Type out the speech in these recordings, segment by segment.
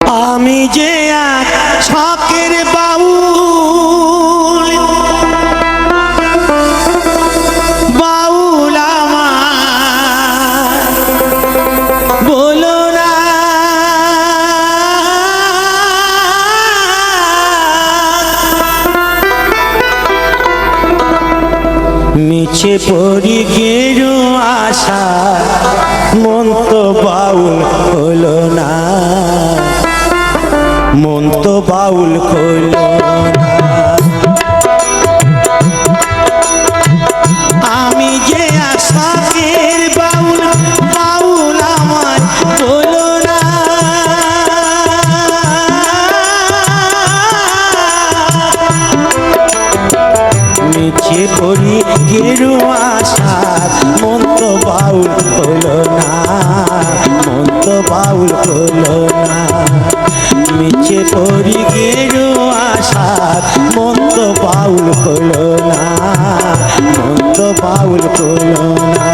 আমি যে এক শখের বাউল, বাউল আমার বলো না মিছে পড়ি গেরু আশা, মন তো বাউল হলো না, মন তো বাউল হলো না। আমি যে আশাকের বাউল, বাউল আমার হলো না, মিছে পড়ি গেরু আশা, মন তো বাউল হলো না, মন তো বাউল হলো না। মিছে পড়ি গেরু আশা, মন তো বাউল হলো না, মন তো বাউল হলো না।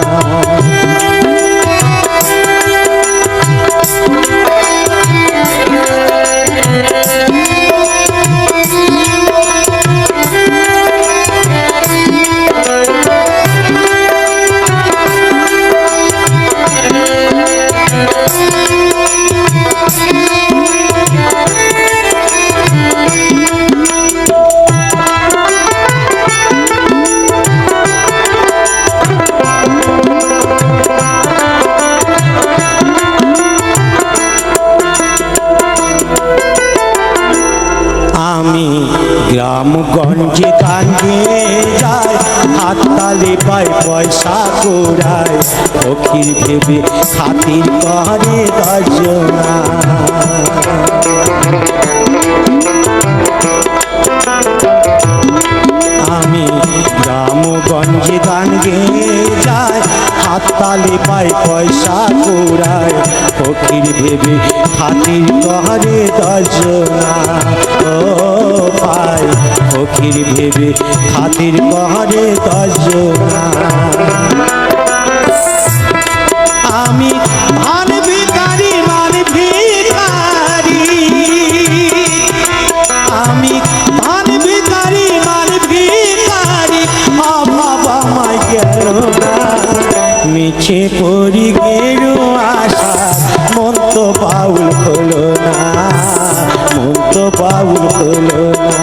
আমি গ্রামগঞ্জে কান্দে যাই, হাততালি পাই পয়সা কুড়াই, ফকির ভেবে খাতির করে দর্জনা। আমি গ্রামগঞ্জে গান গেয়ে যাই, হাততালি পাই পয়সা কুড়াই, ফকির ভেবে খাতির করে দর্জনা। ও পাই ফকির ভেবে খাতির করে দর্জনা। আমি মান ভিখারি, মান ভিখারি, আমি মান ভিখারি, মান ভিখারি, অভাব আমায় গেল না। মিছে পড়ি গেরু আশা, মন তো বাউল হলো না, মন তো বাউল হলো না।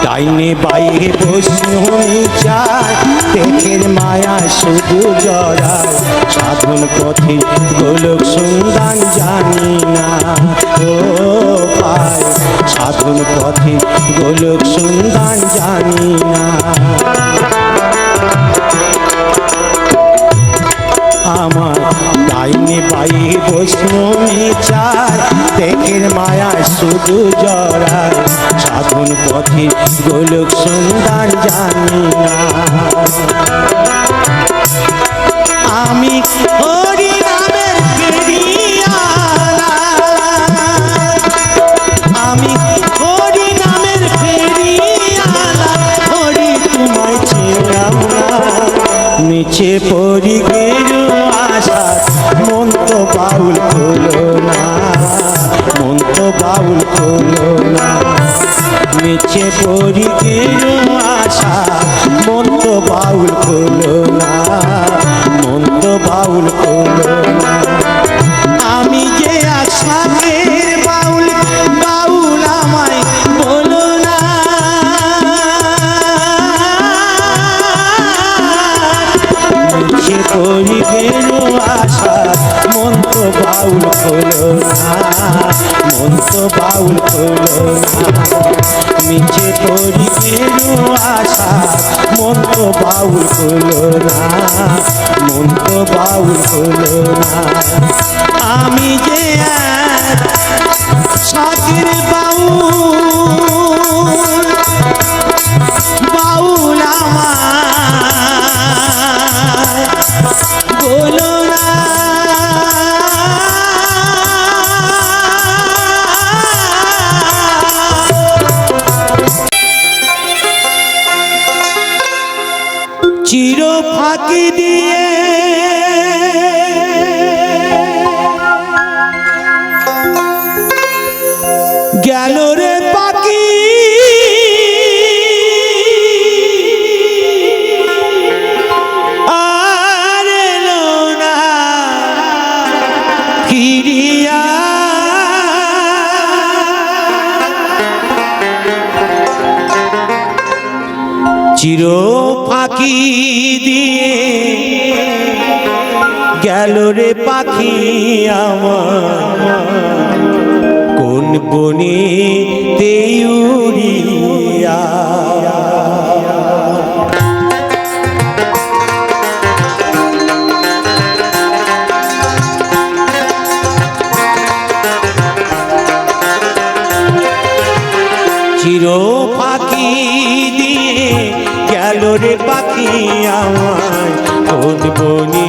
ডাইনে বাইরে বসুনি যায়, দেখের মায়া শুধু জড়ায়, সাধন পথে গোলক সন্ধান জানি না। ও পায় সাধন পথে গোলক সন্ধান জানি না। আমার ডাইনে বাইরে বসুনি চায়, দেখের মায়া শুধু জড়ায়, সাধন পথে গোলক সন্ধান জানি না। আমি হরি নামের ফেরিয়ালা, আমি হরি নামের ফেরিয়ালা, হরি তোমায় ছিলাম না। মিছে পড়ি গেরু আশা, মন তো বাউল হলো না, মন তো বাউল হলো না। মিছে পড়ি গেরু আশা, মন তো বাউল হলো না, মন তো বাউল হলো না। আমি যে আশাকের বাউল, বাউল আমায় বলো না। মিছে পড়ি গেরু আশা, মন তো বাউল হলো না, মন তো বাউল হলো না। মিছে পড়ি গেরু আশা, মন তো বাউল হলো না, মন তো বাউল হলো না। আমি যে এক শখের বাউল, চির ফাঁকি দিয়ে গেল রে পাখি আর এলো না ফিরিয়া চির ফাঁকি দিয়ে গেল রে পাখি আমার কোন বনে উড়িয়া চির ফাঁকি দিয়ে গেল রে পাখি আমার কোন বনে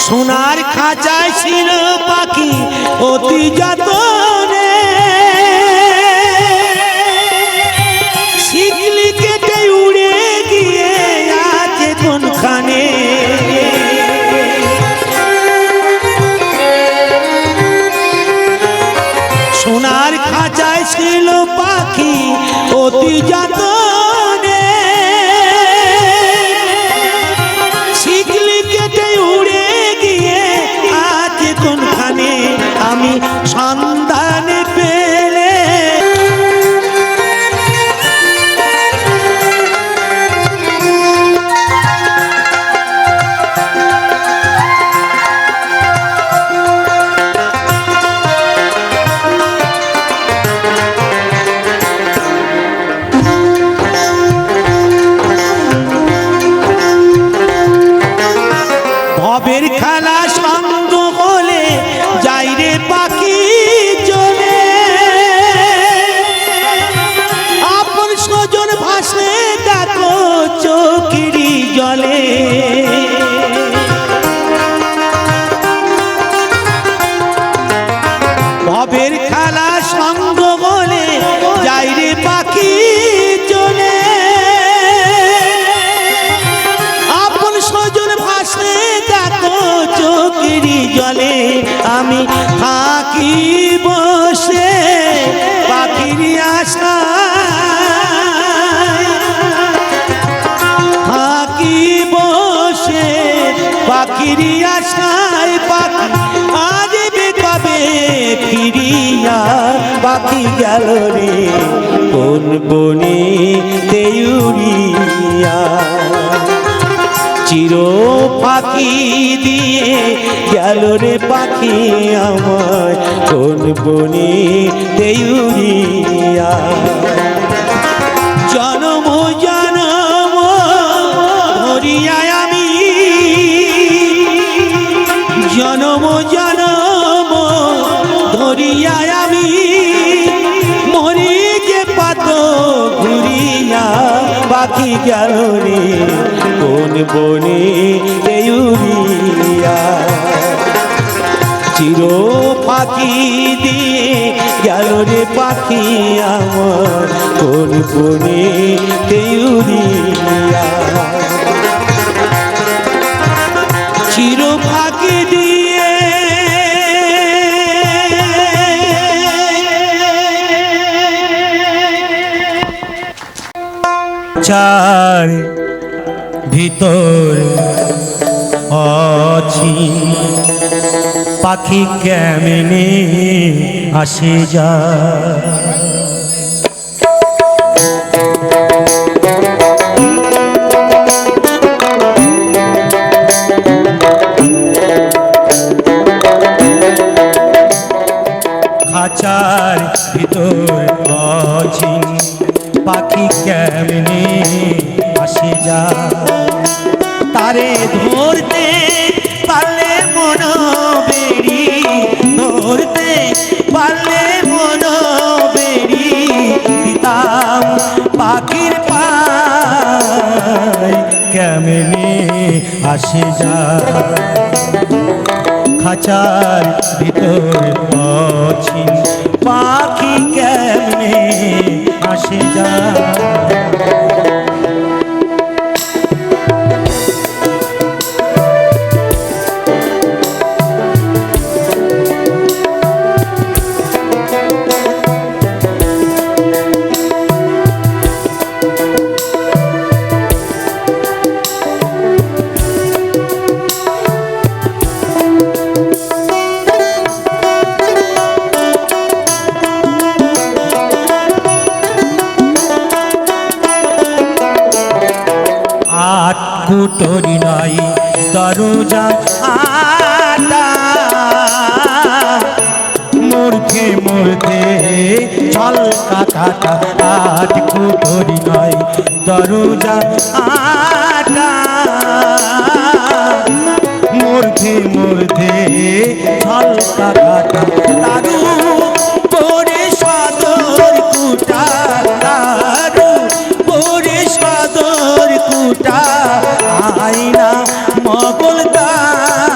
সোনার খাঁচায় ছিল পাখি অতি যতনে শিকলি কেটে উড়ে গিয়ে আছে কোনখানে সোনার খাঁচায় ছিল পাখি অতি যতনে শিকলি কেটে উড়ে কোনখানে আমি সন্ধান পেলে ভবের খেলা সঙ্গ হলে যাই রে পাখি চলে আপন স্বজন ভাসে দেখো চোখেরই জলে ভবের খেলা সঙ্গ হলে যাই রে পাখি চলে আপন স্বজন ভাসে দেখো চোখেরই জলে আমি থাকি বসে পাখির আশায় থাকি বসে পাখির আশায় পাখি আসবে কবে ফিরিয়া পাখি গেল রে কোন বনে উড়িয়া চির ফাঁকি দিয়ে গেল রে পাখি আমার কোন বনে উড়িয়া জনম জনম ধরিয়া আমি জনম জনম ধরিয়া আমি মরি যে পাত ঘুরিয়া পাখি গেল রে কোন বনে উড়িয়া চির ফাঁকি দিয়ে গেল রে পাখি আমার কোন বনে উড়িয়া চির ফাঁকি দিয়ে চার ভিতর আছি পাখি কেমনে আসে যা খাঁচার ভিতর আছি পাখি কেমনে আসে যা তারে ধরতে পারলে মন বেড়ি ধরতে খাঁচার ভিতর অচিন পাখি কেমনে আসে যায়। কুটরি নাই দরজা আটা মূর্খে মূর্খে ছলকা কাটা। আট কুটরি নাই দরজা আটা মূর্খে মূর্খে ছলকা কাটা। দাদু পরে সদর কুটা, দাদু পরে সদর কুটা আইনা মগলদার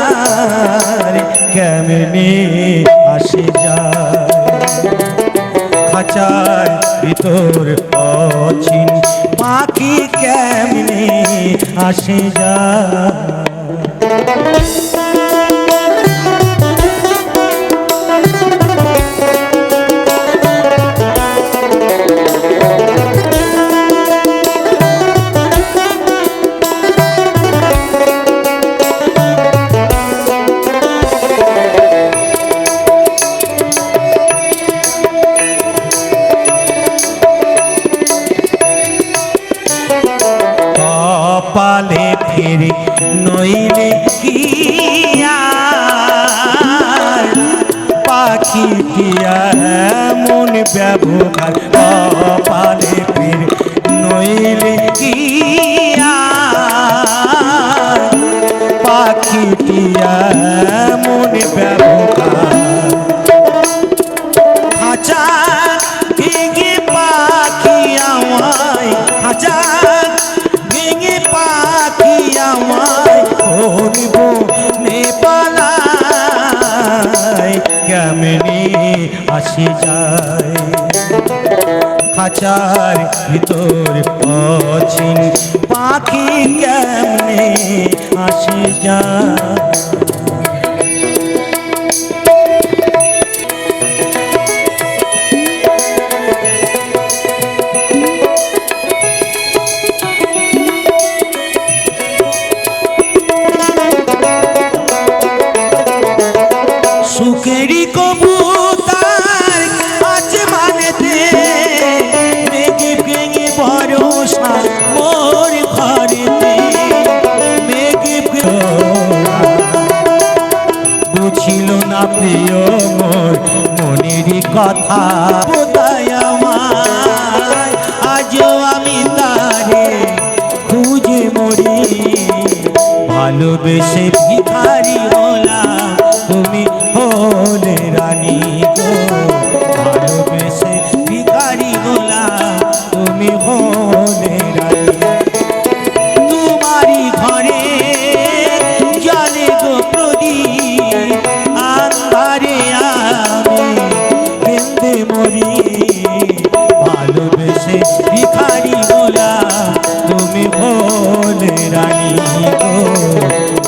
কেমনে আসে যায়। খাঁচার ভিতর অচিন পাখি কেমনে আসে যায়। কপালে ফিরে নইলে কি পাখিটি এমন ব্যবহার। কপালে ফিরে নইলে কি পাখিটি এমন ব্যবহার। খাঁচা ভেঙে পাখি আমায়, খাঁচা ভেঙে পাখি আমায় ধরিব নেপালায় কেমনি আসে যায়। খাঁচার ভিতর অচিন পাখি কেমনে আসে যায়। সুখেরি কবুতর আছে মানেতে মেঘে ভেঙে ভরসা মোর ঘরেতে। মেঘে বুঝিল না প্রিয় মোর মনেরই কথা। কোথায় আমার আজও আমি তারে খুঁজে মরি। ভালোবেসে ভিখারি হলাম তুমি হলে রানী গো। ভালোবেসে ভিখারি হলাম তুমি হলে রানী। তোমারই ঘরে জলে গো প্রদীপ আন্ধারে আমি কেঁদে মরি। ভালোবেসে ভিখারি হলাম তুমি হলে রানী গো।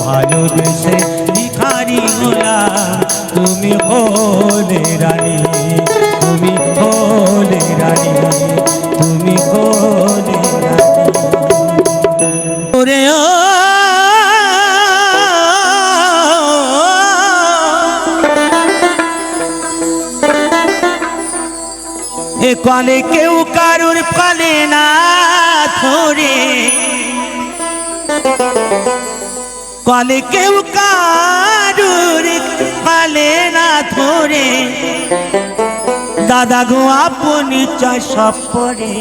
ভালোবেসে ভিখারি হলাম তুমি হলে রানী, তুমি হলে রানী, তুমি হলে রানী। ওরে ও এ কলে কেউ কারুর ফলে না ধরে। কলে কেউ কারুর ফলে না ধরে। দাদা গো আপনি চাই সব পরে।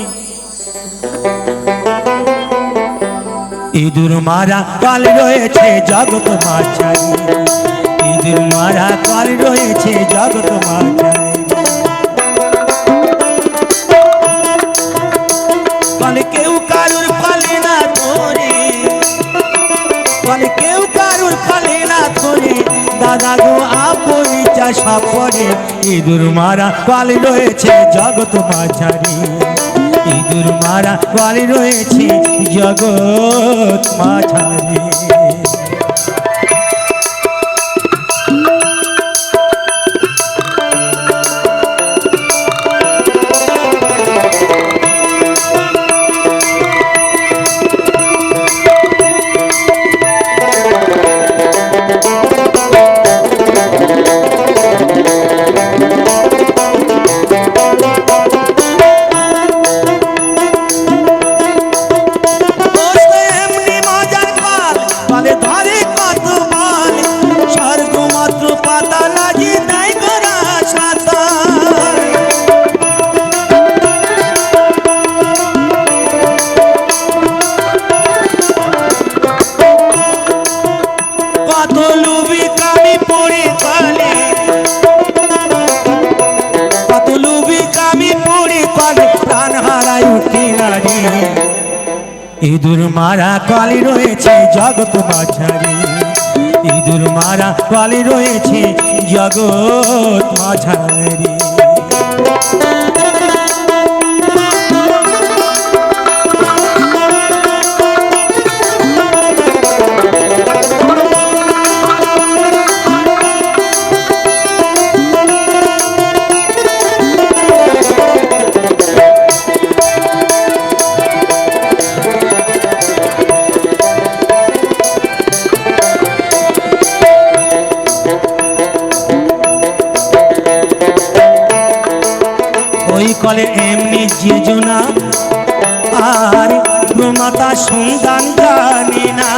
ইঁদুর মারা কাল রয়েছে জগৎ মাঝারি। ইঁদুর মারা কাল রয়েছে জগৎ মাঝারি। কলে কেউ কারুর ফলে না ধরে। কলে কেউ কারুর ফলে না ধরে। দাদা গো আপনি চাষা পরে ইঁদুর মারা পালি রয়েছে জগৎ মাঝারি ইঁদুর মারা পালি রয়েছে জগৎ মাঝারি ইঁদুর মারা কালি রয়েছে জগৎ মাঝারি ইঁদুর মারা কালি রয়েছে জগৎ মাঝারি কলে এমনি যেজনা আর প্রমাতা সন্তান জানি না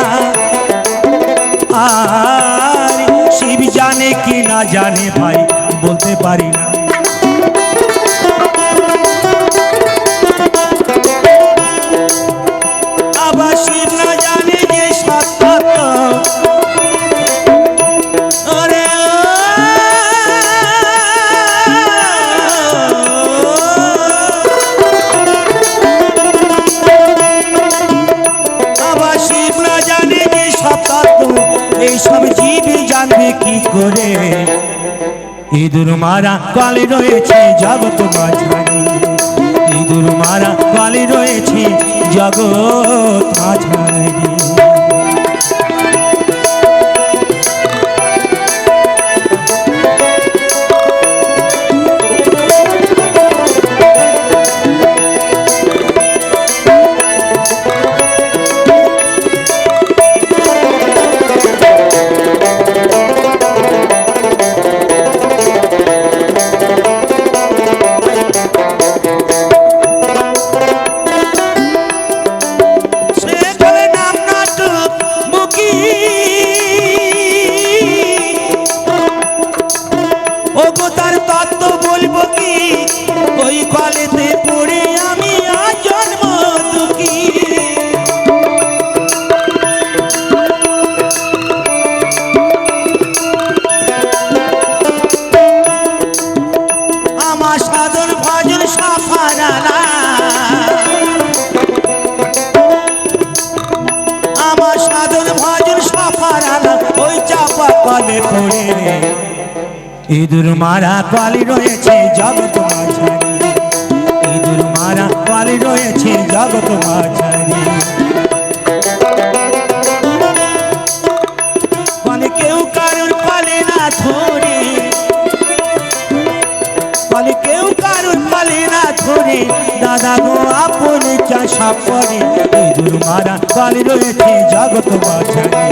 আর শিব জানে কি না জানে ভাই বলতে পারি না আবার শিব না জানে যে সত্য সব জীবই জানবে কি করে ইঁদুর মারা কালি রয়েছে জগৎ মাঝারি ইঁদুর মারা কালি রয়েছে জগৎ মাঝারি ইঁদুর মারা কালি রয়েছে জগৎ মাঝারি ইঁদুর মারা কালি রয়েছে জগৎ মাঝারি মানে কেউ কারোর পালে না ধরে মানে কেউ কারোর পালে না ধরে দাদা গো আপনি চাষা পরে ইঁদুর মারা কালি রয়েছে জগৎ মাঝারি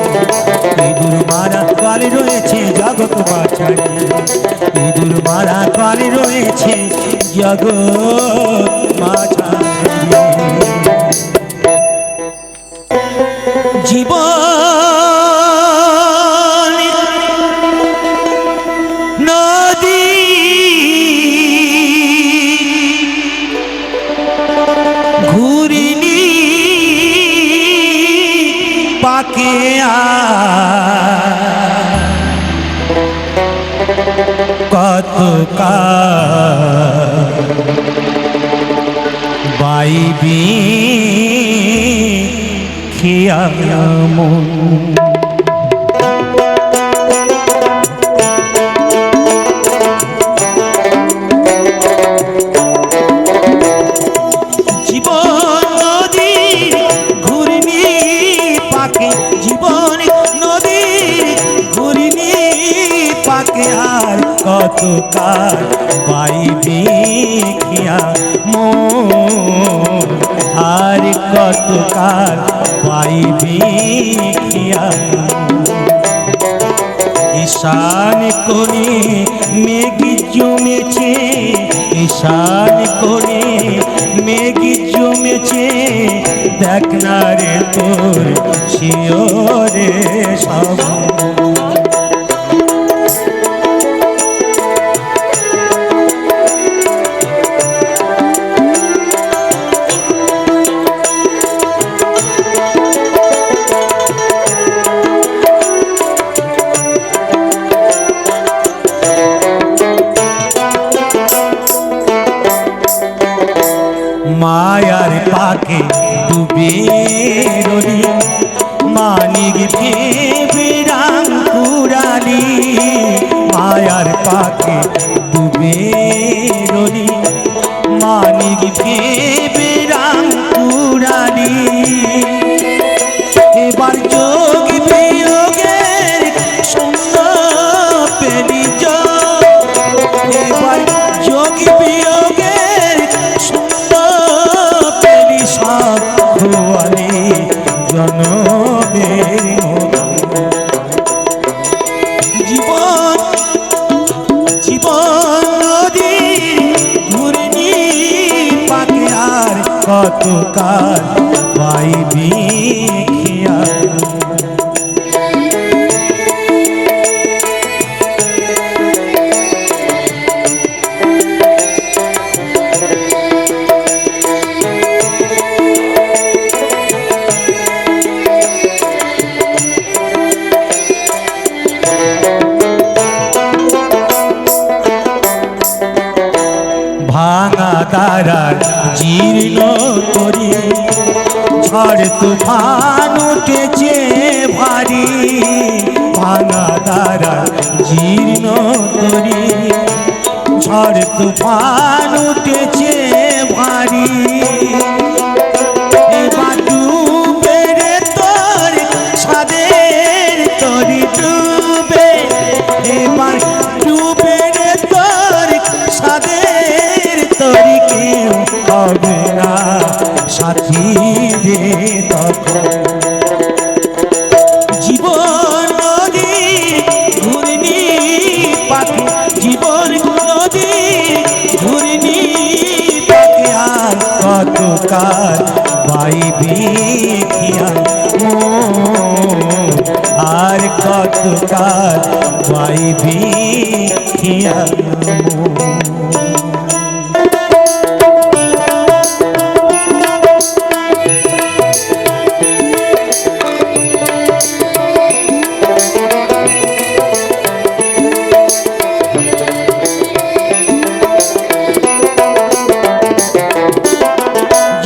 ইঁদুর মারা কালি রয়েছে জগৎ মাঝারি ইঁদুর মারা কালি রয়েছে জগৎ মাঝারি জীবন নদী ঘুরিনি পাকে কত বাইবি খিয়া মন কত কার পাইবি খিয়া মন আর কত কার পাইবি খিয়া ঈশান কোণে মেঘ জমেছে ঈশান কোণে মেঘ জমেছে দেখ না রে তোর শিওরে সব মায়ার পাকে ডুবে রলি মানিক ভেবে রাম পুরালি মায়ার পাকে ডুবে রলি মানিক ভেবে রাম পুরালি এবার যোগ বিয়োগের শূন্য পেলি এবার যোগ বিয়োগের শূন্য পেলি সব খোয়ালি জনমের জীবন জীবন নদীর ঘূর্ণি পাকে আর কত কাল পাইবি খিয়া ভাঙা তারার জীর্ণ করি ঝড় তুফান উঠেছে ভারী ভাঙা তারার জীর্ণ করি ঝড় তুফান উঠেছে ভারী এবার ডুবে রে তোর সাদের তরি ডুবে এবার ডুবে রে তোর সাদের তরি কেউ হবে না সাথী রে তখন জীবন নদী ঘূর্ণি পাখি জীবন নদী ঘূর্ণি পাখি আর কত কাল পাইবি খিয়া আর কত কাল পাইবি খিয়া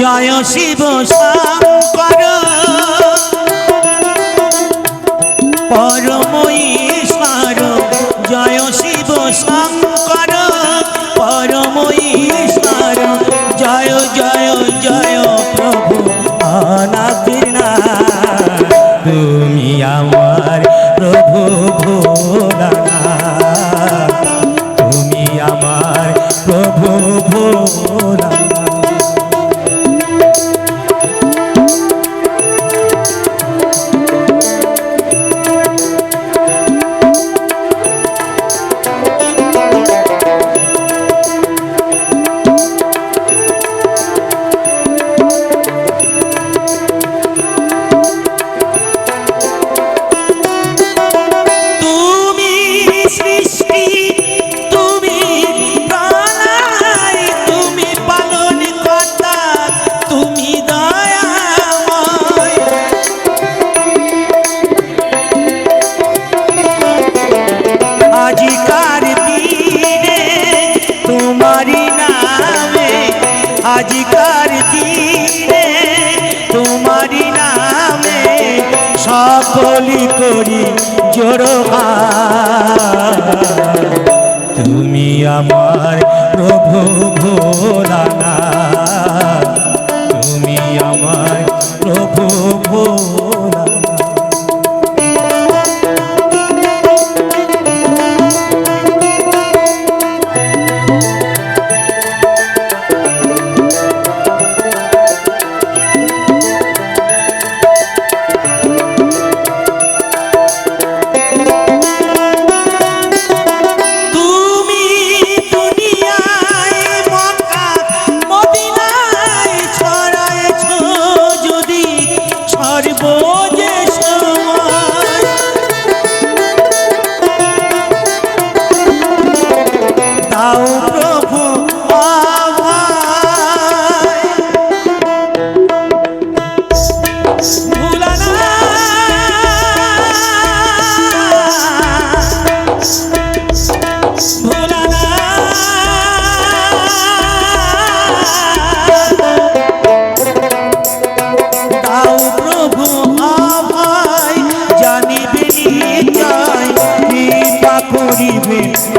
জয় শিব শঙ্কর পরম ঈশ্বর জয় শিব শঙ্কর পরম ঈশ্বর জয় জয় জয় প্রভু অনাথনাথ তুমি আমার প্রভু ভোলানাথ তুমি আমার প্রভু ভোলানাথ আজিকার দিনে তোমারি নামে সকলি করি জোড়হাত তুমি আমার প্রভু ভোলানাথ তুমি আমার প্রভু ভোলানাথ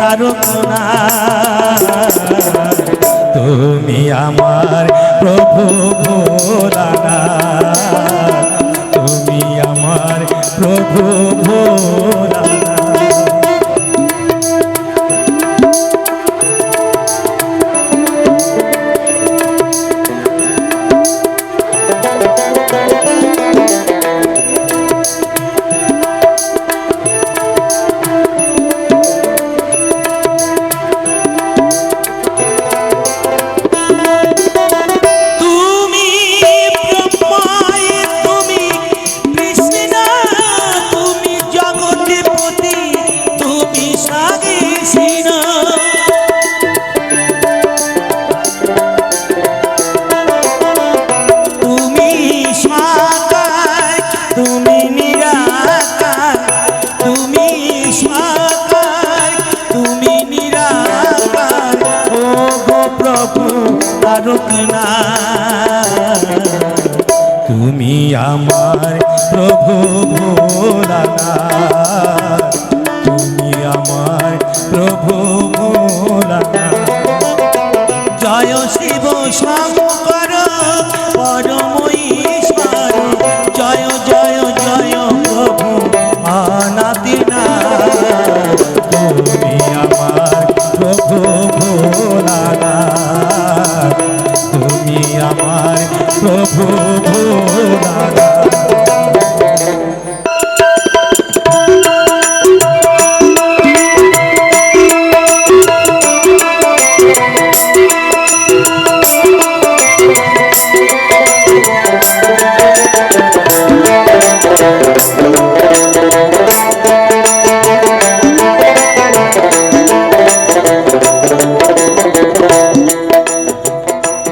তারক না তুমি আমার প্রভু ভোলানাথ তুমি আমার প্রভু ভোলানাথ তুমি আমার প্রভু ভোলানাথ তুমি আমার প্রভু ভোলানাথ জয় শিব শঙ্কর পরম ঈশ্বর জয় জয় জয় প্রভু অনাদিনাথ তুমি আমার প্রভু ভোলানাথ তুমি আমার প্রভু ভোলানাথ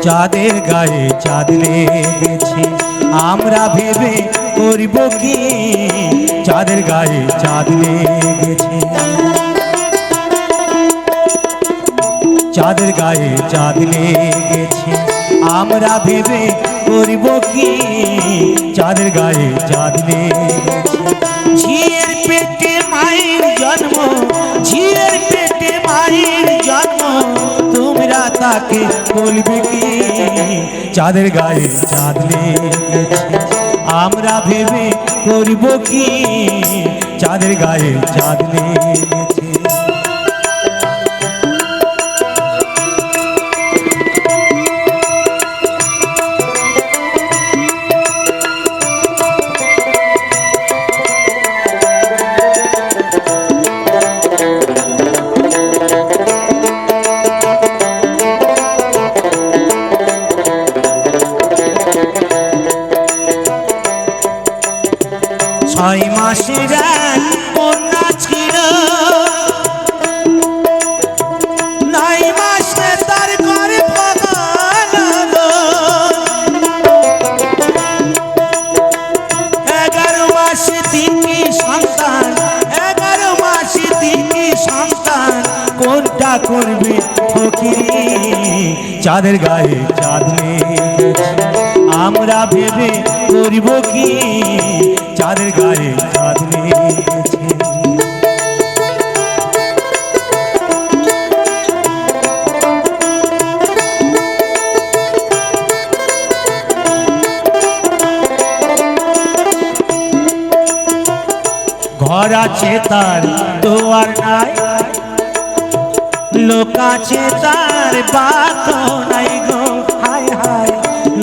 চাঁদের গায়ে চাঁদ লেগেছে আমরা ভেবে করব কি চাঁদের গায়ে চাঁদ লেগেছে চাঁদের গায়ে চাঁদ লেগেছে আমরা ভেবে করব কি চাঁদের গায়ে চাঁদ লেগেছে ঝিয়ের পেটে মায়ের জন্ম ঝিয়ের পেটে মায়ের জন্ম তোমরা তাকে বলবে কি চাঁদের গায়ে চাঁদ লেগেছে আমরা ভেবে করব কি চাঁদের গায়ে চাঁদ লেগেছে ছয় মাসের এক কন্যা ছিল 9 মাসে তার ঘরে পগালো 11 মাসে 3টি সন্তান 11 মাসে 3টি সন্তান কোনটা করবে ফকিরি চাঁদের গায়ে চাঁদ লেগেছে আমরা ভেবে করব কি চাঁদের গায়ে চাঁদ লেগেছে ঘর আছে তার দুয়ার নাই লোক আছে তার বাক নাই গো হায় হায়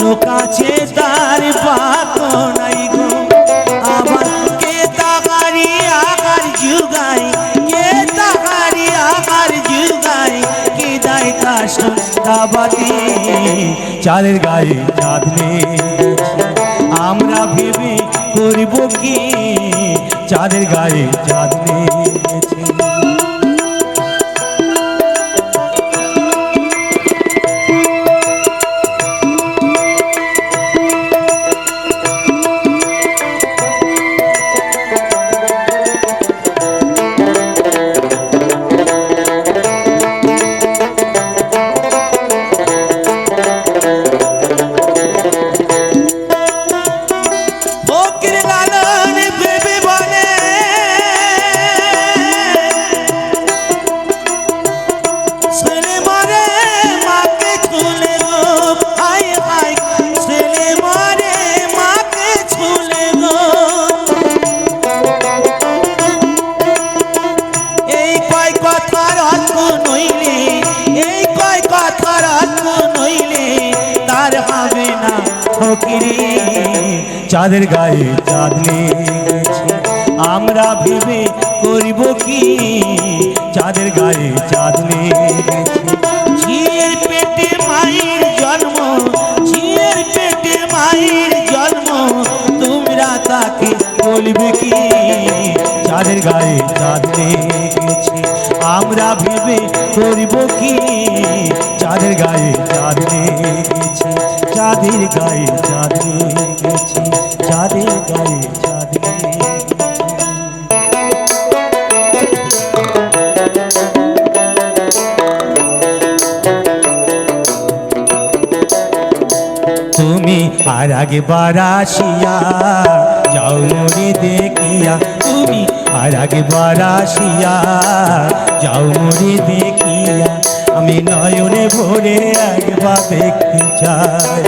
লোক আছে তার বাক নাই গো আবার কে তাগারি আকার যুগাই কে তাগারি আকার যুগাই কে দায় কাশাবাদি চাঁদের গায়ে চাঁদ লেগেছে আমরা ভেবে করব কি চাঁদের গায়ে চাঁদ লেগেছে ফকির লালন ভেবে বলে ফকিরি চাঁদের গায়ে চাঁদ লেগেছে আমরা ভেবে করিব কি চাঁদের গায়ে চাঁদ লেগেছে ঝিয়ের পেটে মায়ের জন্ম ঝিয়ের পেটে মায়ের জন্ম তোমরা তাকে বলবে কি চাঁদের গায়ে চাঁদ লেগেছে আমরা ভেবে করিব কি চাঁদের গায়ে চাঁদ লেগেছে চাঁদের গায়ে চাঁদ লেগেছে চাঁদের গায়ে চাঁদ লেগেছে তুমি আর একবার আসিয়া যাও মোরে দেখিয়া তুমি আর একবার আসিয়া যাও মোরে দেখিয়া আমি নয়নে ভরে একবার দেখতে চাই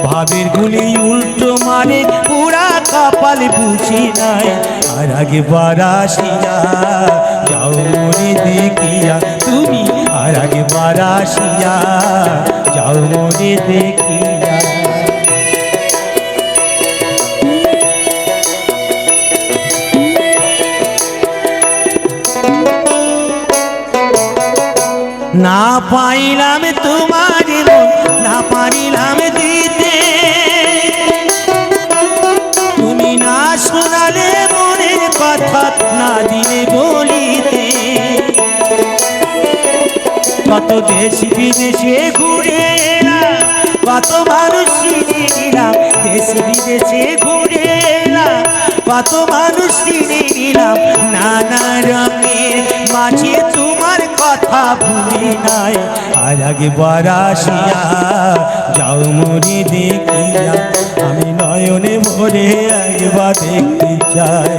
ভাবের গুলি উল্টো মানে পুরা কপাল বুঝি নাই আর একবার আসিয়া যাও মোরে দেখিয়া তুমি আর একবার আসিয়া যাও মোরে দেখিয়া না পাইলাম তোমার মন না পারিলাম দিতে তুমি না শোনালে মনের কথা না দিলে বলিতে কত দেশ বিদেশে ঘুরে এলাম কত মানুষ চিনে নিলাম দেশ বিদেশে ঘুরে এলাম কত মানুষ চিনে নিলাম নানা রঙের মাঝে তোমার কথা ভুলি নাই আর একবার আসিয়া যাও মোরে দেখিয়া আমি নয়নে ভরে একবার দেখতে চাই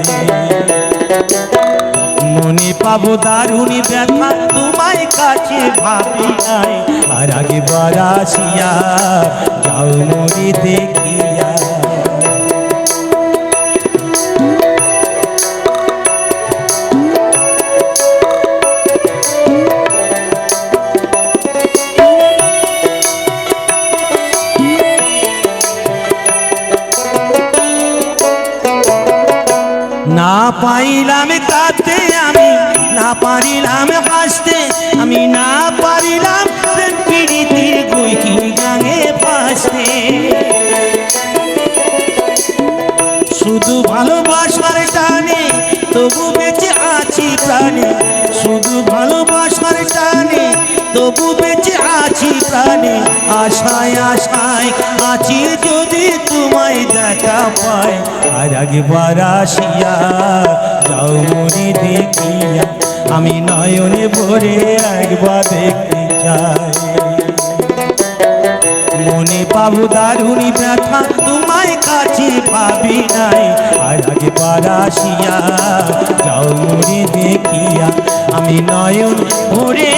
মনে পাবো দারুণী ব্যথা তোমায় কাছে ভাবি নাই আর একবার আসিয়া যাও মোরে দেখিয়া না পাইলাম কাঁদতে আমি না পারিলাম হাসতে আমি না পারিলাম প্রেম পিড়িতে গুইকি গাঙে ভাসতে শুধু ভালোবাসার টানে তবু বেঁচে আছি প্রাণে শুধু ভালোবাসার টানে তবু বেঁচে আছি প্রাণে আশায় আশায় আছি যদি তোমায় দেখা পাই আর একবার আসিয়া যাও মোরে দেখিয়া আমি নয়নে ভরে একবার দেখতে চাই মনে পাবো দারুণী ব্যথা তোমায় কাছে ভাবি নাই আর একবার আসিয়া যাও মোরে দেখিয়া আমি নয়ন ভরে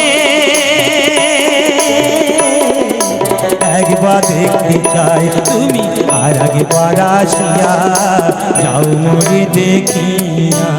একবার দেখতে চাই তুমি আর একবার আসিয়া যাও মোরে দেখিয়া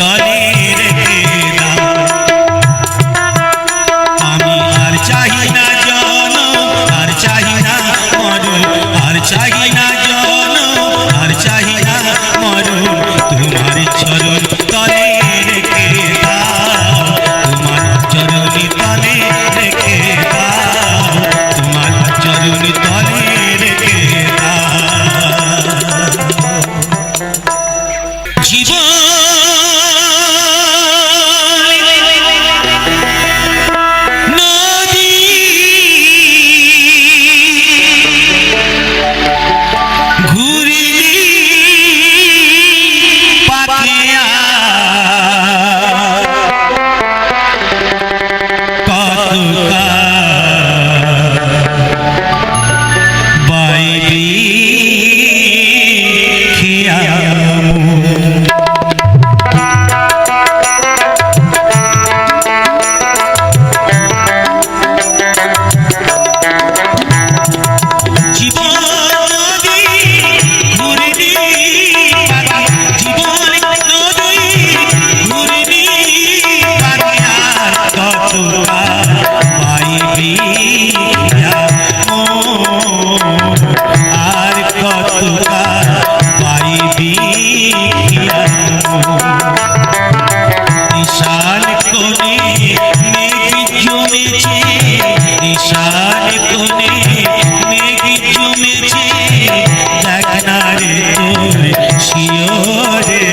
তলে রেখে দাও। আমি আর চাহি না জনম, আর চাহি না মরণ, আর চাহি না জনম, আর চাহি না মরণ, তোমার চরণ তলে রেখে দাও, তোমার চরণ তলে রেখে দাও, তোমার চরণ তলে রেখে দাও। জীবন আর কতকাল পাইবি ঈশান কোণে মেঘ জমেছে, ঈশান কোণে মেঘ জমেছে, দেখ না রে তোর শিয়রে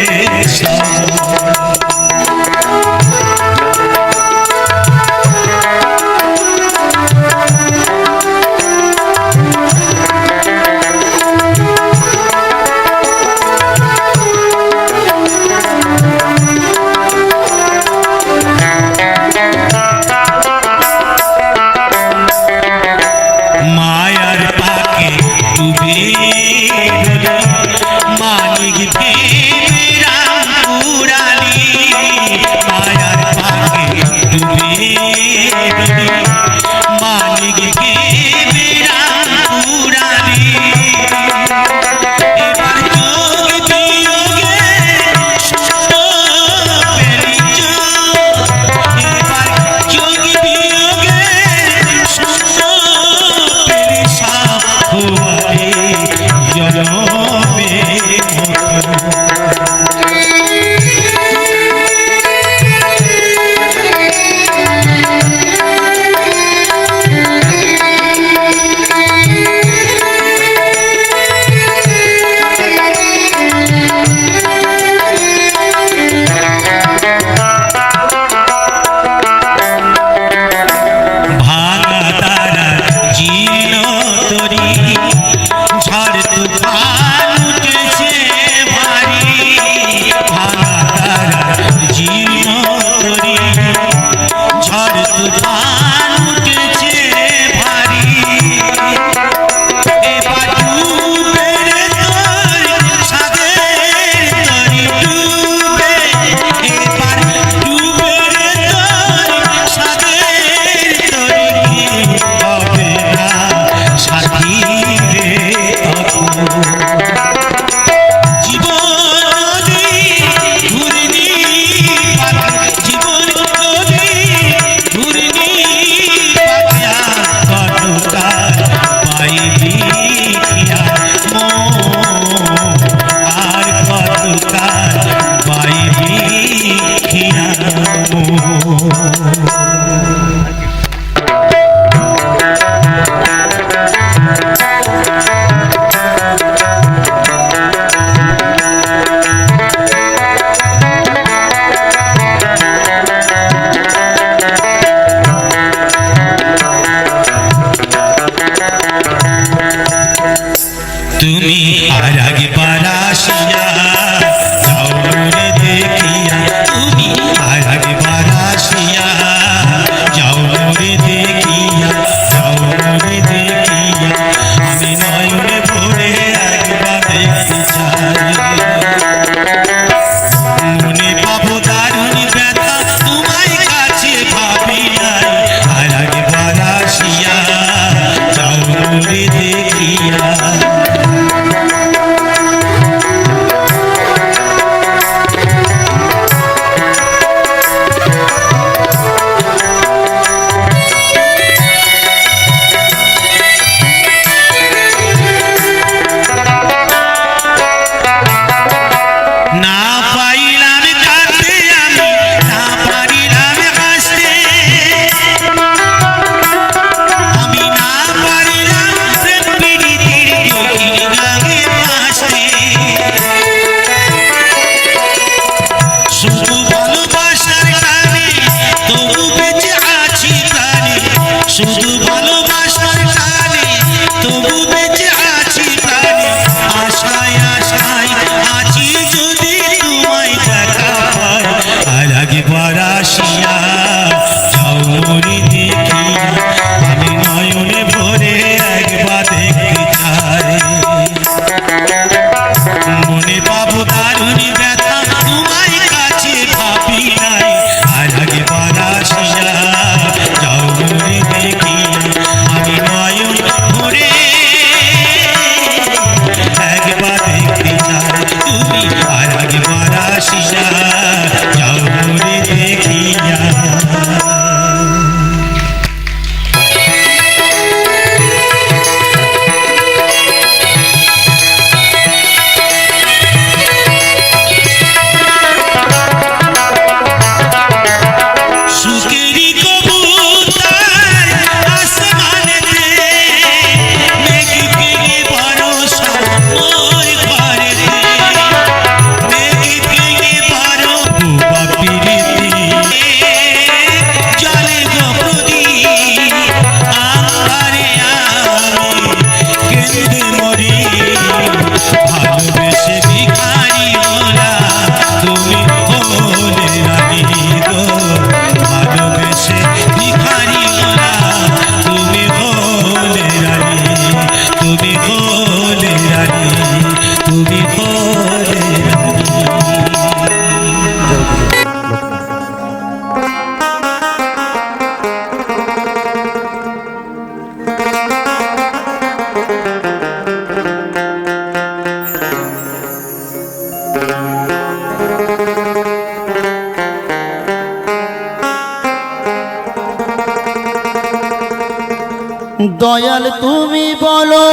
দয়াল তুমি বলো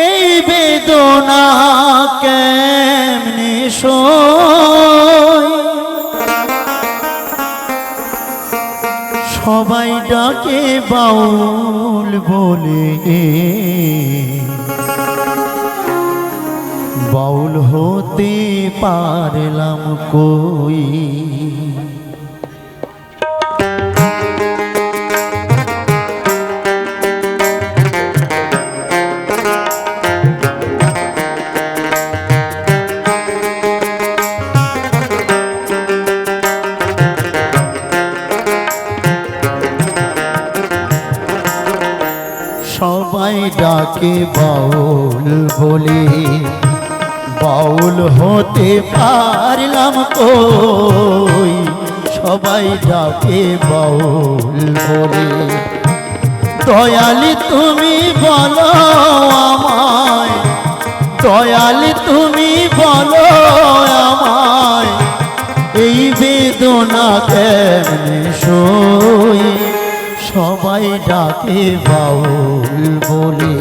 এই বেদনা কেমনে সই সবাই ডাকে বাউল বলে বাউল হতে পারলাম কই সবাই ডাকে বাউল বলে বাউল হতে পারলাম কই সবাই ডাকে বাউল বলে দয়ালি তুমি বলো আমায় দয়ালি তুমি বলো আমায় এই বেদনা কেমনে সই সবাই ডাকে বাউল বলে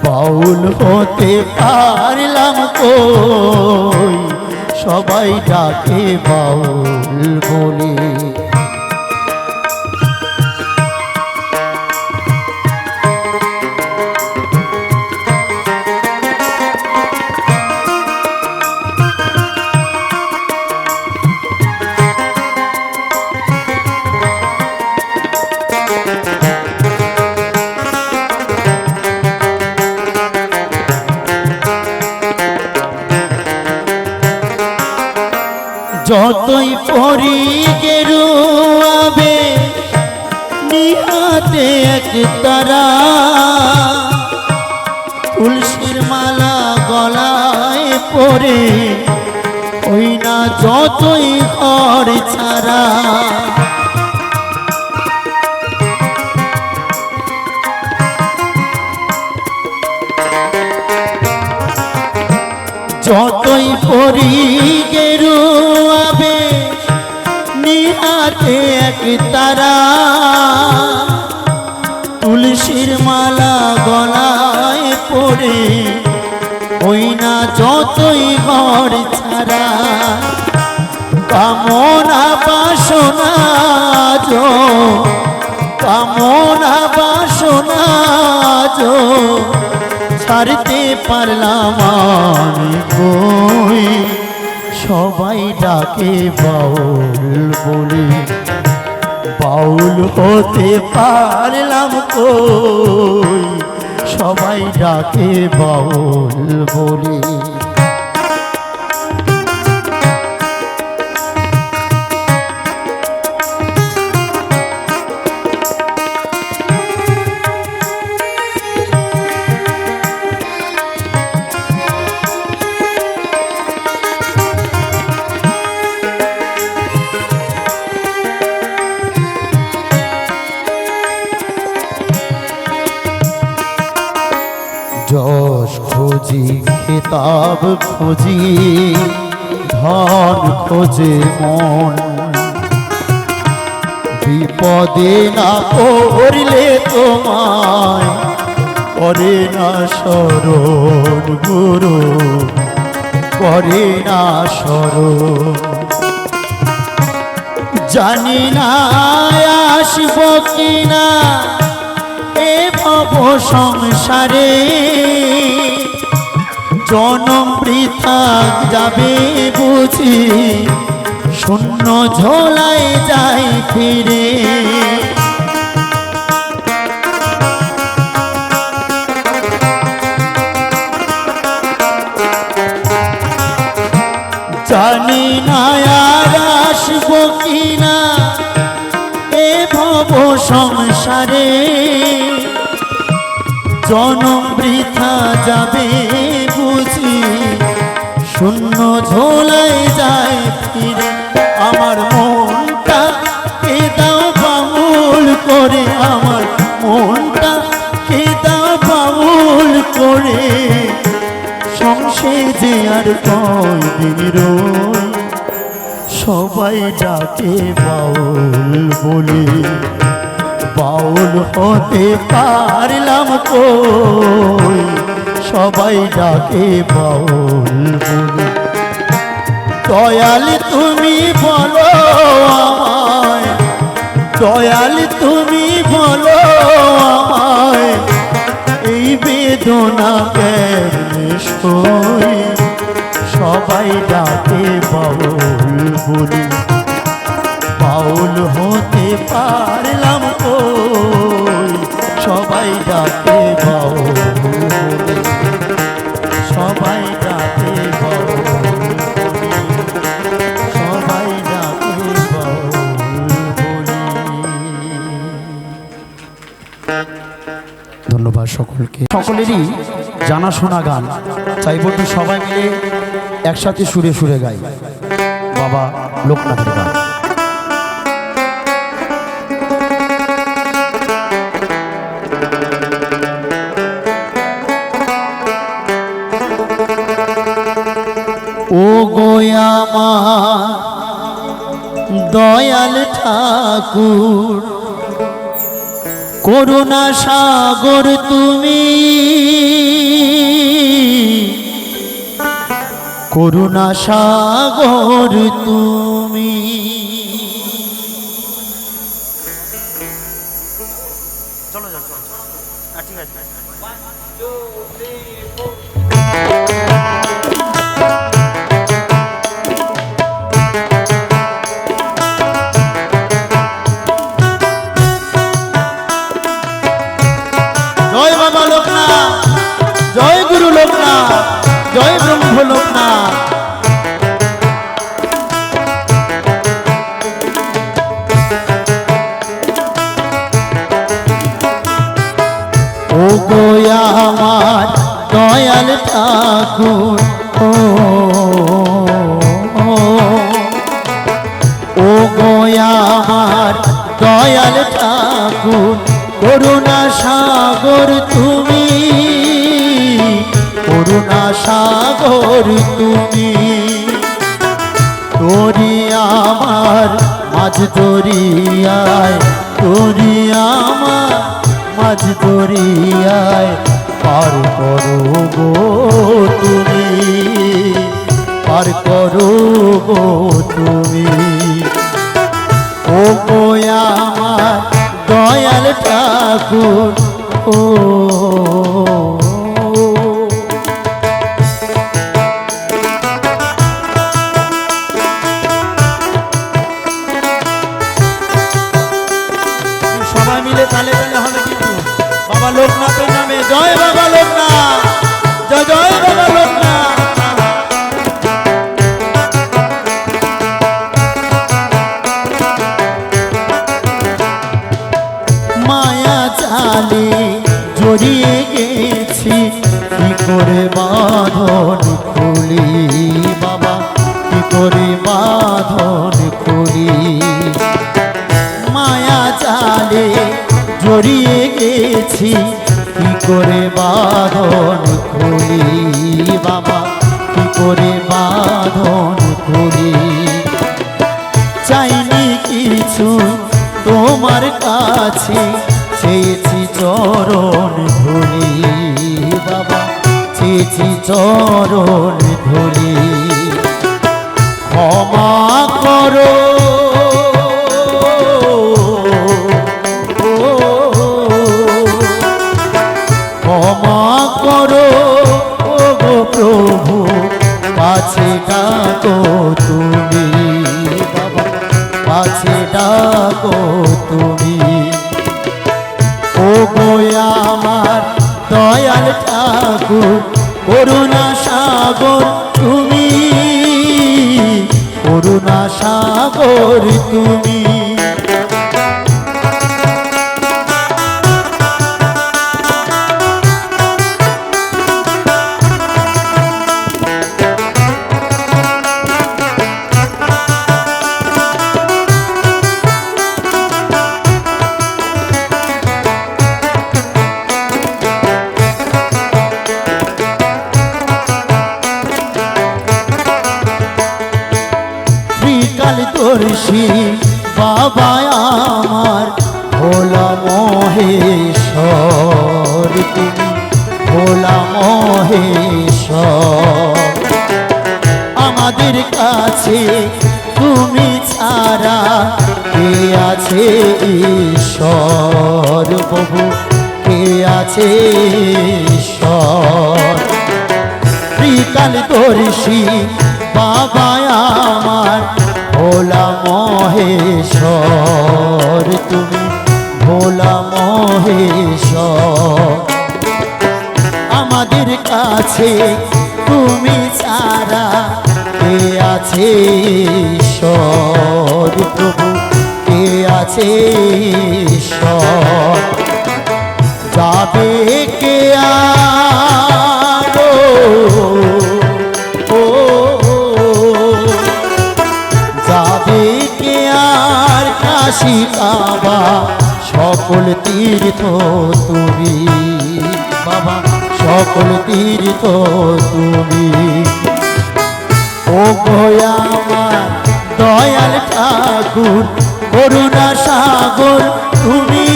বাউল হতে পারলাম কই সবাই ডাকে বাউল বলে যতই পরি গেরুয়াবে নিহাতে এক তারা তুলসীর মালা গলায় পরে ওই না যতই ঘর ছাড়া যতই পরি গেরুয়াবে নিহাতে এক তারা তুলসীর মালা গলায় পরে ওই না যতই ঘর ছাড়া কামনা বাসনা কামনা বাসনা ছাড়তে পারলাম আমি কই সবাই ডাকে বাউল বলে বাউল হতে পারলাম কই সবাই ডাকে বাউল বলে যশ খোঁজি খেতাব খোঁজি ধন খোঁজে মন বিপদে না পড়লে তোমায় করে না শরণ গুরু করে না শরণ জানি না আসব কিনা এ ভব সংসারে জনম বৃথা যাবে বুঝি শূন্য ঝোলায় যাই ফিরে জানি না আর আসব কিনা এ ভব সংসারে জনম বৃথা যাবে বুঝি শূন্য ঝোলায় যায় ফিরে আমার মনটা কে দাও বাউল করে আমার মনটা কে দাও বাউল করে সংসারে যে আর কয়দিন রই সবাই ডাকে বাউল বলে বাউল হতে পারলাম কই সবাই ডাকে বাউল বলে দয়াল তুমি বলো আমায় দয়াল তুমি বলো আমায় এই বেদনা কেমনে সই সবাই ডাকে বাউল বলি বাউল হতে পারলাম কই সবাই ডাকে বাউল বলি সবাই ডাকে বাউল বলি সবাই ডাকে বাউল বলি। ধন্যবাদ সকলকে সকলেরই জানাশোনা গান চাইব একটু সবাই মিলে একসাথে সুরে সুরে গাই বাবা লোকনাথের গান। ও গোয়ামা দয়াল ঠাকুর করুণা সাগর তুমি করুণা সাগর তুমি জয় বাবা লোকনাথ জয় গুরু লোকনাথ জয় ব্রহ্ম লোকনাথ। ও গোয়া আমার দয়াল ঠাকুর ও গোয়া আমার দয়াল ঠাকুর করুণা সাগর তুমি করুণা সাগর তুমি তোরি আমার মাঝ দরিয়ায় তোরি আমার মাঝ দরিয়ায় পার করো গো তুমি পার করো গো তুমি ও গোয়া আমার দয়াল ঠাকুর ও সবাই মিলে তালে তালে হবে কিন্তু বাবা লোকনাথের নামে জয় বাবা লোকনাথ জয় জয় বাবা লোকনাথ। মায়া জালে জড়িয়ে গেছি কি করে বাঁধন খুলি বাবা কি করে বাঁধন খুলি মায়া জালে জড়িয়ে গেছি কি করে বাঁধন খুলি বাবা কি করে বাঁধন খুলি চাইনি কিছু তোমার কাছে চেয়েছি চরণ ধুলি বাবা চেয়েছি চরণ ধুলি ক্ষমা করো ক্ষমা করো ও গো প্রভু কাছে ডাকো তুমি বাবা কাছে ডাকো তুমি ও গোয়া আমার দয়াল ঠাকুর করুণা সাগর তুমি করুণা সাগর তুমি কাছে তুমি ছাড়া কে আছে ঈশ্বর প্রভু, কে আছে ঈশ্বর। ত্রিকালদর্শী বাবা আমার ভোলা মহেশ্বর, তুমি ভোলা মহেশ্বর। আমাদের কাছে তুমি ছাড়া কে আছে ঈশ্বর প্রভু, কে আছে ঈশ্বর। যাবে কে আরো ও যাবে কে আর কাশী বাবা, সকল তীর্থ তুমি বাবা, সকল তীর্থ তুমি। ও গয়া আমার দয়াল ঠাকুর, করুণা সাগর তুমি,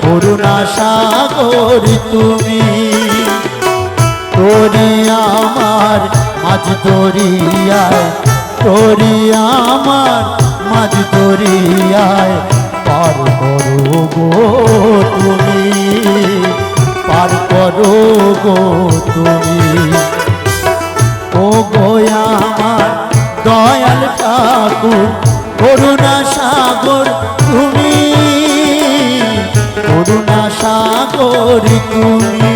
করুণা সাগর তুমি। তোরি আমার মাঝ দরিয়ায়, তোরি আমার মাঝ দরিয়ায় পার করো গো তুমি, পার করো গো তুমি। ও গয়া আমার দয়াল ঠাকুর, করুণা সাগর তুমি, করুণা সাগর তুমি,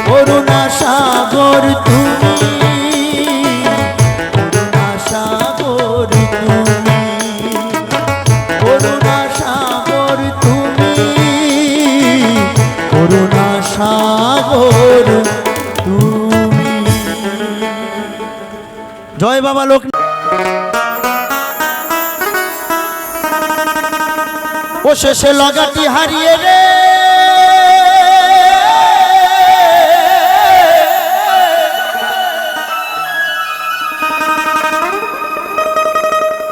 করুণা সাগর তুমি, করুণা সাগর তুমি, করুণা সাগর তুমি, করুণা সাগর তুমি। জয় বাবা লোক। ও শেষে লাগাটি হারিয়ে রে,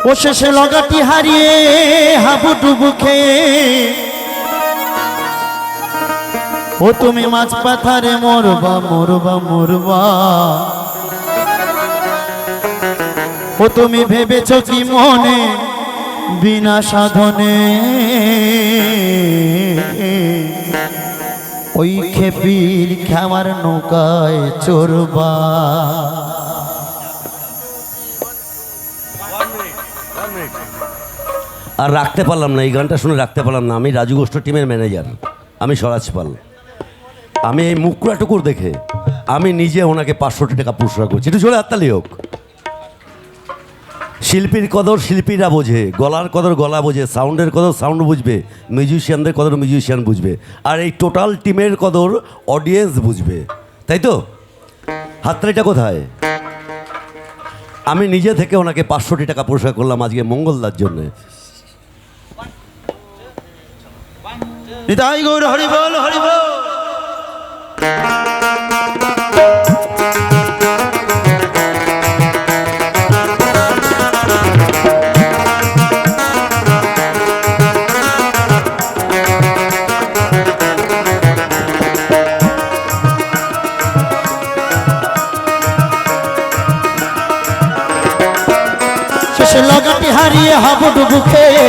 ও শেষে লাগাটি হারিয়ে হাবুডুবু খেয়ে, ও তুমি মাছ পাথারে মরবা মরবা মরবা। ও তুমি ভেবেছ কি মনে বিনা সাধনে, ওই খেপির খামার নৌকায় চড়বা। আর রাখতে পারলাম না, এই গানটা শুনে রাখতে পারলাম না। আমি রাজু গোষ্ঠ টিমের ম্যানেজার, আমি স্বরাজ পাল। আমি এই মুখরাটুকুর দেখে আমি নিজে ওনাকে 500 টাকা পুরস্কার করছি। একটু চলে হাততালি হোক। শিল্পীর কদর শিল্পীরা বোঝে, গলার কদর গলা বোঝে, সাউন্ডের কদর সাউন্ড বুঝবে, মিউজিশিয়ানদের কদর মিউজিশিয়ান বুঝবে, আর এই টোটাল টিমের কদর অডিয়েন্স বুঝবে, তাই তো? হাততালিটা কোথায়? আমি নিজে থেকে ওনাকে 500 টাকা পুরস্কার করলাম আজকে মঙ্গলদার জন্যে। নিতাই গৌর হরি বল হরি বল। শেষে লাগাটি হারিয়ে হাবুডুবু খেয়ে,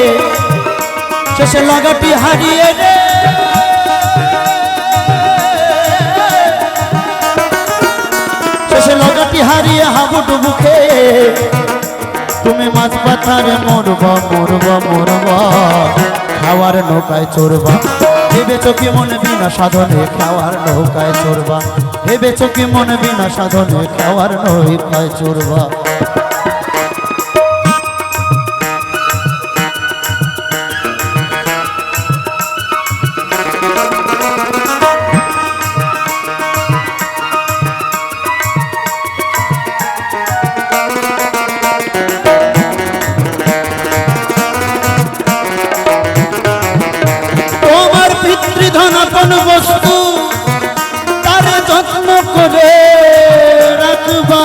শেষে লাগাটি হারিয়ে রে, শেষে লাগাটি হারিয়ে হাবুডুবু খেয়ে, তুমি মাছ পাথারে মরবা মরবা মরবা, খাওয়ার নৌকায় চড়বা। ভেবেছ কি মনে বিনা সাধনে খাওয়ার নৌকায় চড়বা, ভেবেছ কি মনে বিনা সাধনে খাওয়ার নৌকায় চড়বা। ধনাপন বস্তু তার যত্ন করে রাখবা,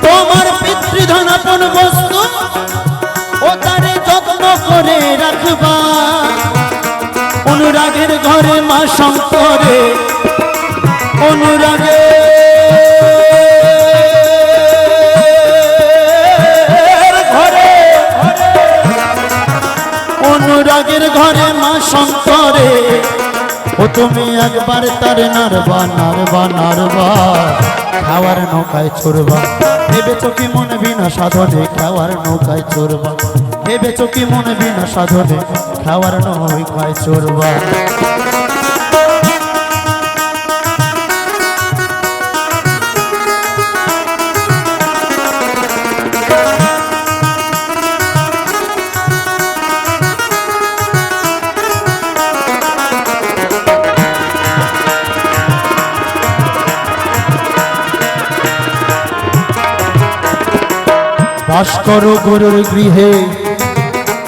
তোমার পিতৃধনাপন বস্তু ও তার যত্ন করে রাখবা। অনুরাগ ঘরে মা শঙ্করে অনুরাগে ঘরে অনুরাগের ঘরে মা শঙ্করে ও তুমি একবার তার নারবা নারবা নারবা খাওয়ার নৌকায় চড়বা ভেবেছ কি মনে বিনা সাধনে খাওয়ার নৌকায় চড়বা ভেবেছ কি মনে বিনা সাধনে খাওয়ার নৌকায় চড়বা বাস করো গুরুর গৃহে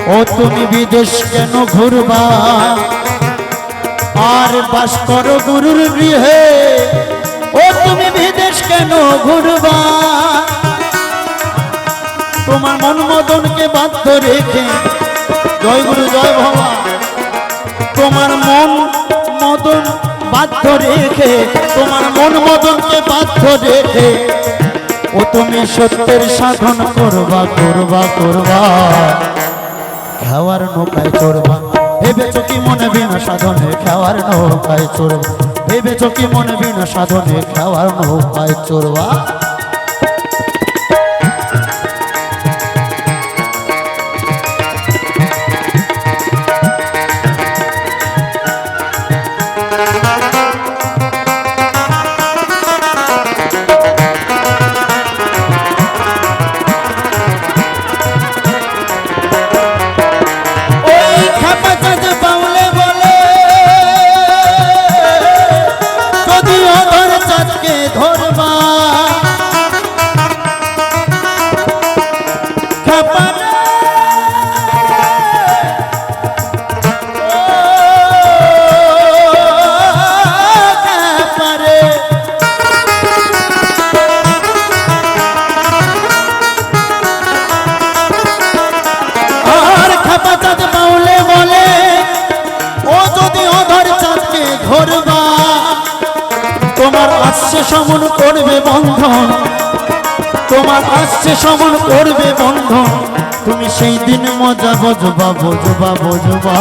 ও তুমি বিদেশ কেন ঘুরবা আর বাস করো গুরুর গৃহে ও তুমি বিদেশ কেন ঘুরবা তোমার মন মদনকে বাধ্য রেখে জয় গুরু জয় বাবা তোমার মন মদন বাধ্য রেখে তোমার মন মদনকে বাধ্য রেখে ও তুমি সত্যের সাধন করবা করবা করবা খাওয়ার নৌকায় চড়বা ভেবেছ কি মনে বিনা সাধনে খাওয়ার নৌকায় চড়বা ভেবেছ কি মনে বিনা সাধনে খাওয়ার নৌকায় চড়বা তোমার আসছে সমন করবে বন্ধন তোমার আসছে সমন করবে বন্ধন তুমি সেই দিন মজা বুঝবা বুঝবা বুঝবা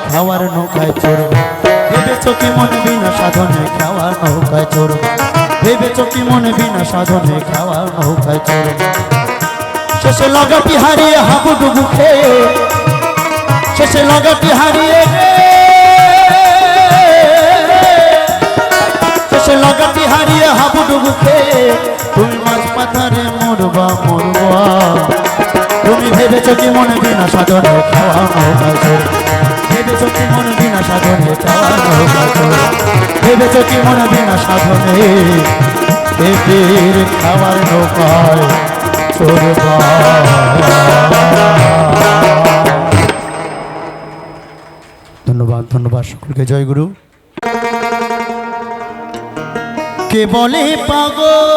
খাওয়ার নৌকায় চড়বা ভেবেছ কি মনে বিনা সাধনে খাওয়ার নৌকায় চড়বা ভেবেছ কি মনে বিনা সাধনে খাওয়ার নৌকায় চড়বা শেষে লাগাটি হারিয়ে হাবুডুবু খেয়ে শেষে লাগাটি হারিয়ে লাগাটি হারিয়ে হাবুডুবু খেয়ে তুমি মাছ পাথারে মরবা মরবা তুমি ভেবেছ কি মনে বিনা সাধনে খাওয়া নৌকায় চড়বা ভেবেছ কি মনে বিনা সাধনে খাওয়া নৌকায় চড়বা ভেবেছ কি মনে বিনা সাধনে পেটের খাওয়ার নৌকায় চড়বা ধন্যবাদ ধন্যবাদ সকলকে জয় গুরু কে বলে পাগল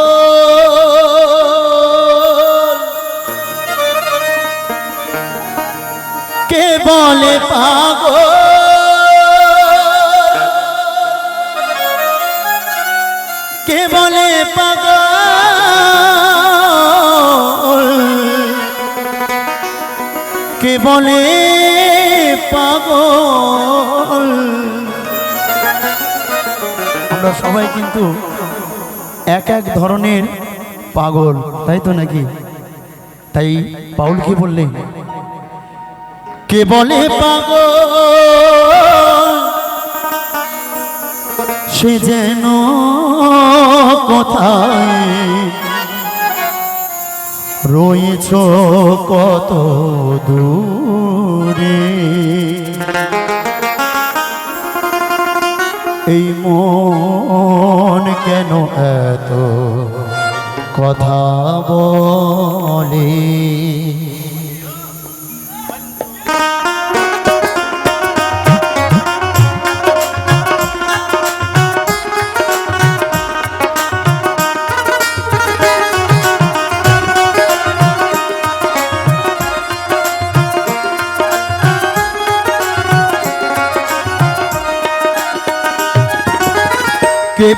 কে বলে পাগল কে বলে পাগল কে বলে পাগল আমরা সবাই কিন্তু এক এক ধরনের পাগল তাই তো নাকি তাই পাউল কি বললেন কে বলে পাগল সে যেন কোথায় রয়েছ কত দূরে এই মন কেন এত কথা বলে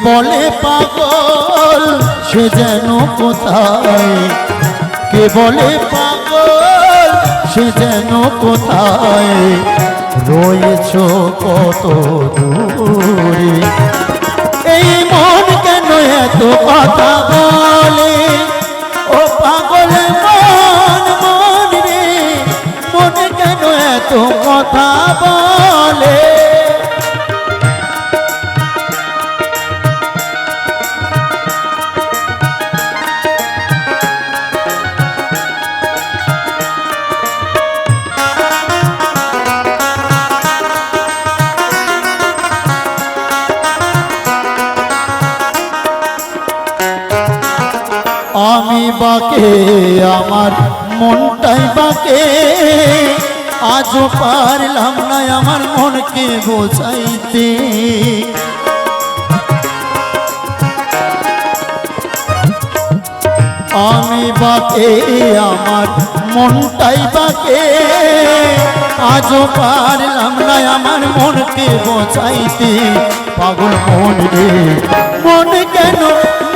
বলে পাগল সে যেন কোথায়, কে বলে পাগল সে যেন কোথায়, রয়েছ কত দূরে। এই মন কেন এত কথা বলে, ও পাগল মন মন রে, মন কেন এত কথা বলে। আমি বাকে আমার মনটাই বাকে, আজও পারলাম না আমার মনকে বোঝাইতে। আমি বাকে আমার মনটাই বাকে, আজও পারলাম না আমার মনকে বোঝাইতে। পাগল মন রে মন কেন,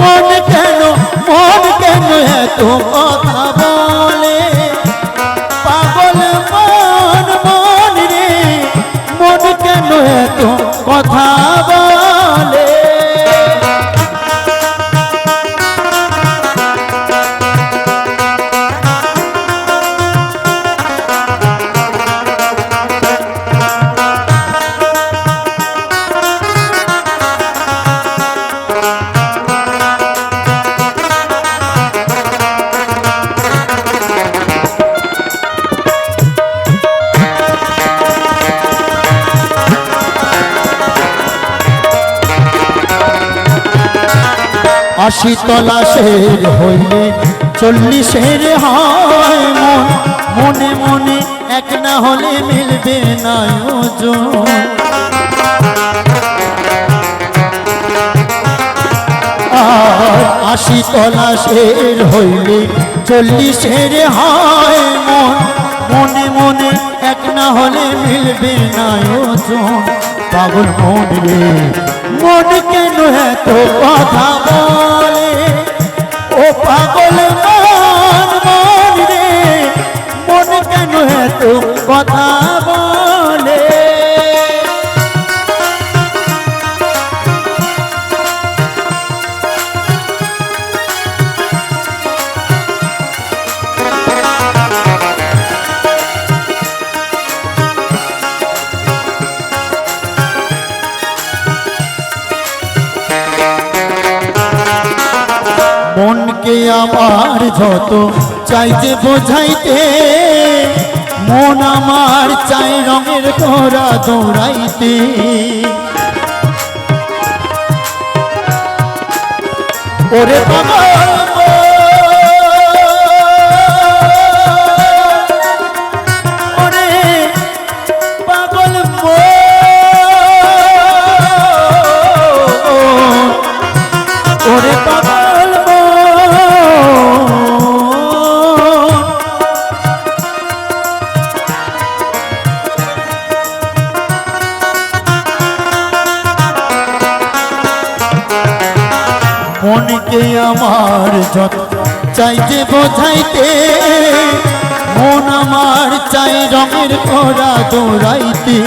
মন কেন, মন কেন এত কথা বলে। পাগল মন মন রে, মন কেন এত কথা বলে। আশি তলা শের হইলে 40-এর হয় মন, মনে মনে এক না হলে মিলবে না ওজন। আর 80 তলা শের হইলে 40-এর হয় মন, মনে মনে এক না হলে মিলবে না ওজন। পাগল মন রে মন কেন এত কথা বলে, ও পাগল মন মন রে, মন কেন এত কথা বলে। মনকে আমার যত চাইতে বোঝাইতে, মন আমার চাই রঙের ঘোড়া দৌড়াইতে। ওরে পাগল ওরে পাগল ওরে পাগল মনকে আমার যত চাইতে বোঝাইতে, মন আমার চাই রঙের ঘোড়া দৌড়াইতে।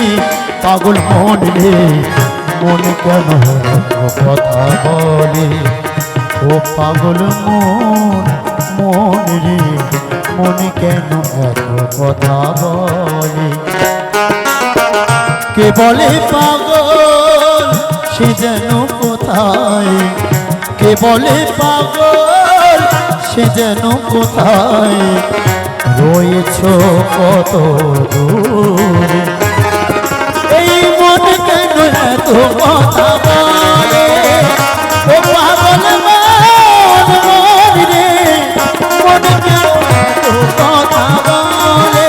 পাগল মন রে মন কেন কথা বলে, ও পাগল মন মন রে, মন কেন এত কথা বলে। কে বলে পাগল সে যেন কোথায়, কে বলে পাগল সে যেন কোথায়, রয়েছ কত দূরে। এই মন কেন এত কথা বলে, ও পাগল মন মন রে, মন কেন এত কথা বলে,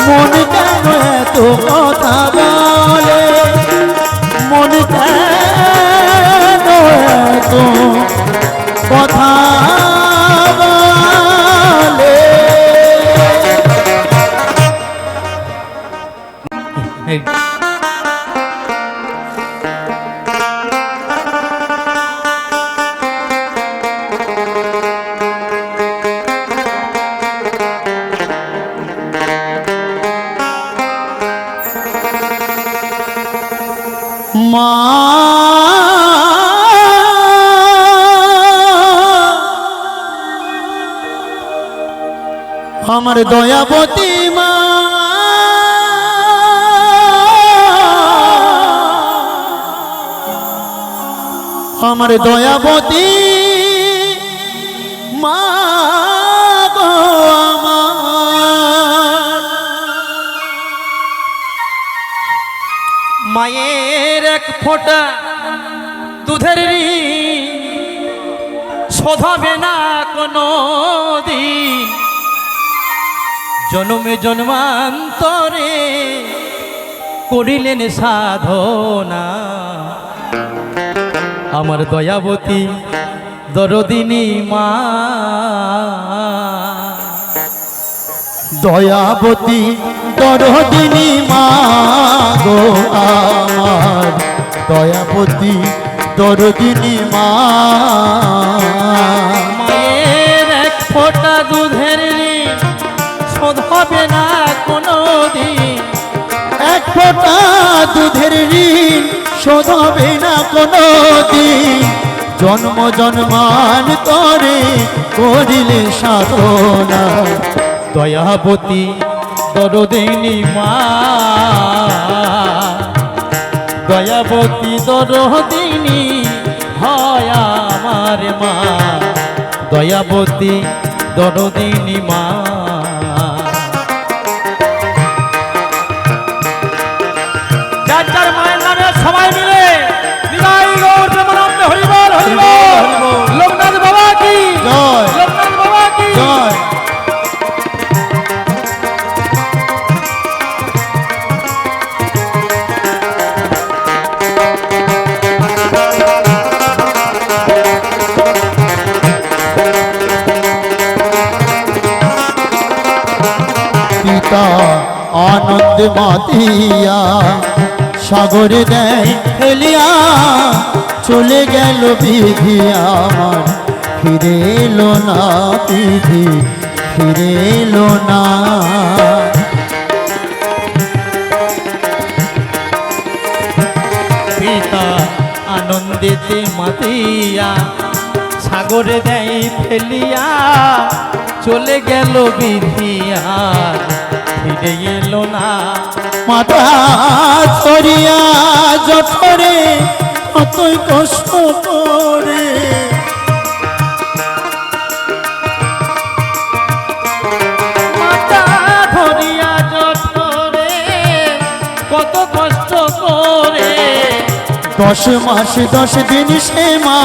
মন কেন এত কথা বলে, মন কেন এত কথা বলে। আমার দয়াবতী মা আমার দয়াবতী মা গো আমার মায়ের এক ফোঁটা দুধের ঋণ শোধাবে না কোনো দিন, জন্মে জন্মান্তরে করিলেন সাধনা। আমার দয়াবতী দরদিনী মা, দয়াবতী দরদিনী মা গো আমার দয়াবতী দরদিনী মা। মায়ের এক ফোঁটা দুধের ঋণ শোধাবে না কোনো দিন, এক ফোঁটা দুধের ঋণ শোধাবে না কোনো দিন, জন্ম জন্মান্তরে করিলে সাধনা। দয়াবতী দরদিনী মা, দয়াবতী দরদিনী হয় আমার মা, দয়াবতী দরদিনী মা। যার যার মায়ের নামে সবাই মিলে নিতাই গৌর প্রেমানন্দে হরিবল হরিবল। লোকনাথ বাবা কি জয়। লোকনাথ বাবা কি জয়। পিতা আনন্দ মাতিয়া সাগরে দেয় ফেলিয়া চলে গেল বিধি আমার, ফিরে এলো না বিধি ফিরে এলো না। পিতা আনন্দেতে মাতিয়া সাগরে দেয় ফেলিয়া চলে গেল বিধিয়া ফিরে এলো না। মাথা ছড়িয়া জঠরে কতই কষ্ট করে, মাথা ধরিয়া জঠরে কত কষ্ট করে, 10 মাস 10 দিন সে মা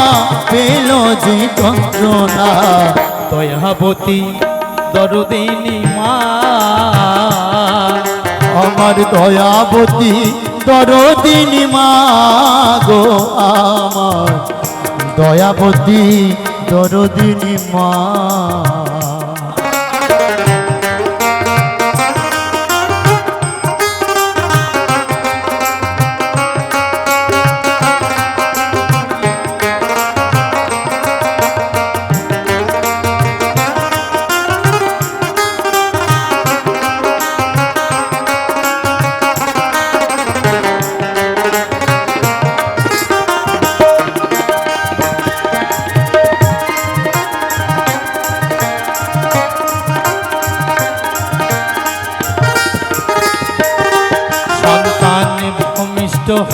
পেল যে যন্ত্রণা। দয়াবতী দরদিনী মা, আমার দয়াবতী দরদিনী মা গো আমার দয়াবতী দরদিনী মা।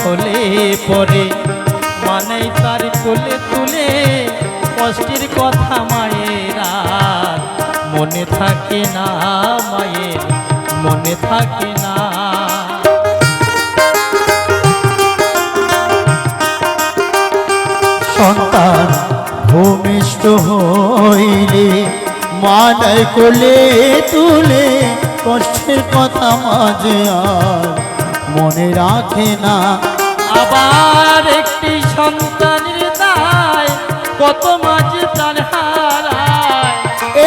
হলে পরে মানে তার কোলে তুলে কষ্টের কথা মায়ের আর মনে থাকে না, মায়ের মনে থাকে না। সন্তান ভূমিষ্ঠ হইলে মানায় কোলে তুলে কষ্টের কথা মাঝে আর মনে রাখে না। আবার একটি সন্তানের দায় কত মাঝে প্রাণ হারায়,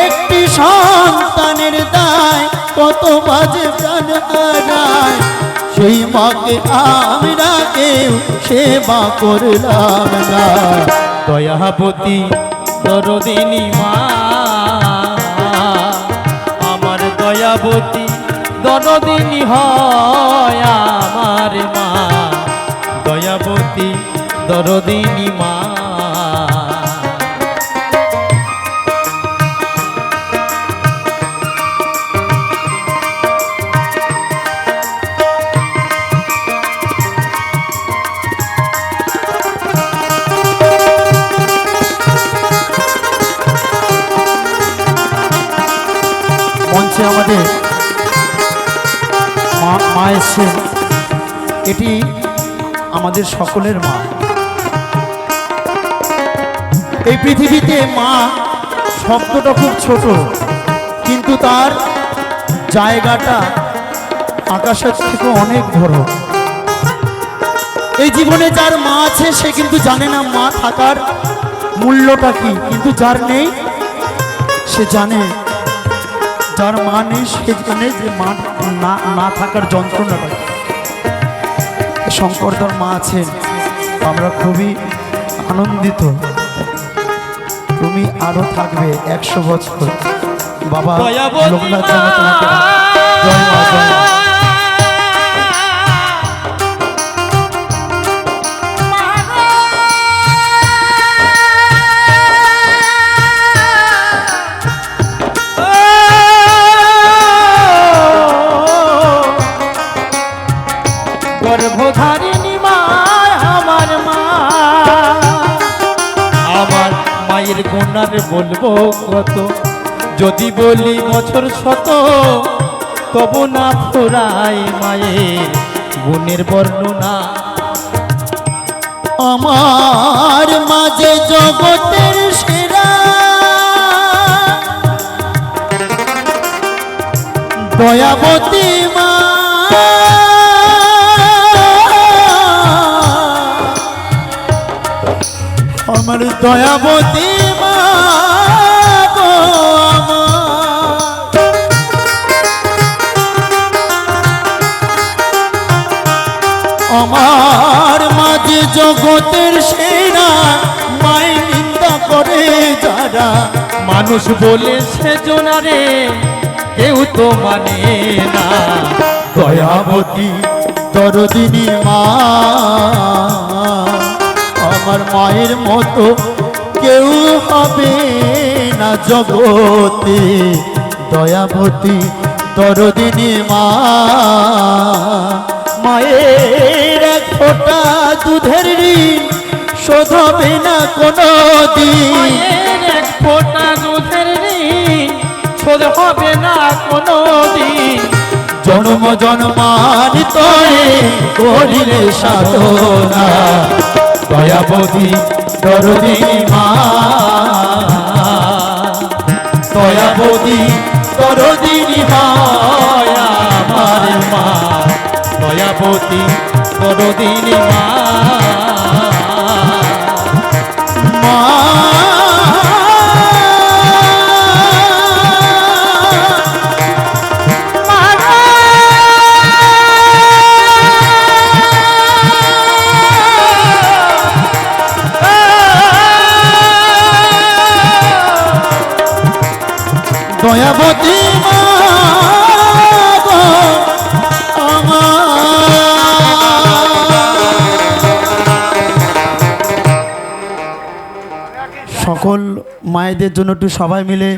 একটি সন্তানের দায় কত মাঝে প্রাণ হারায়, সেই মাকে আমরা কেউ সেবা করলাম না। দয়াবতী দরদিনী মা, আমার দয়াবতী দরদিনী হয় আমার মা, দয়াবতী দরদিনী মা। এসছেন, এটি আমাদের সকলের মা। এই পৃথিবীতে মা শব্দটা খুব ছোট, কিন্তু তার জায়গাটা আকাশের থেকে অনেক বড়। এই জীবনে যার মা আছে সে কিন্তু জানে না মা থাকার মূল্যটা কি, কিন্তু যার নেই সে জানে, যার মা নেই সে জানে যে মা না থাকার যন্ত্রণাটা কি। শঙ্করদার মা আছেন, আমরা খুবই আনন্দিত। তুমি আরো থাকবে 100 বছর। বাবা লোকনাথ জানে তোমাকে জয় মা, জয় মা। গর্ভধারিণী মা আমার মা, আমার মায়ের গুণার বলবো কত, যদি বলি বছর শত তবু না ফুরাই মায়ের গুণের বর্ণনা। আমার মাঝে জগতের সেরা দয়াবতী মা, আমার দয়াবতী মা গো আমার মাঝে জগতের সেরা মায়ের নিন্দা করে যারা, মানুষ বলে সে জোনারে কেউ তো মানে না। দয়াবতী দরদিনী মা, আমার মায়ের মতো কেউ হবে না জগতে। দয়াবতী দরদিনী মা, মায়ের এক ফোঁটা দুধের ঋণ শোধ হবে না কোনো দিন। মায়ের এক ফোঁটা দুধের ঋণ শোধ হবে না কোনো দিন। জন্ম জন্মান্তরে করিলে সাধনা, দয়াবতী দরদিনী মা, দয়াবতী দরদিনী মা আমার মা, দয়াবতী দরদিনী মা। মা দয়াবতী মা গো সকল মায়েদের জন্য একটু সবাই মিলে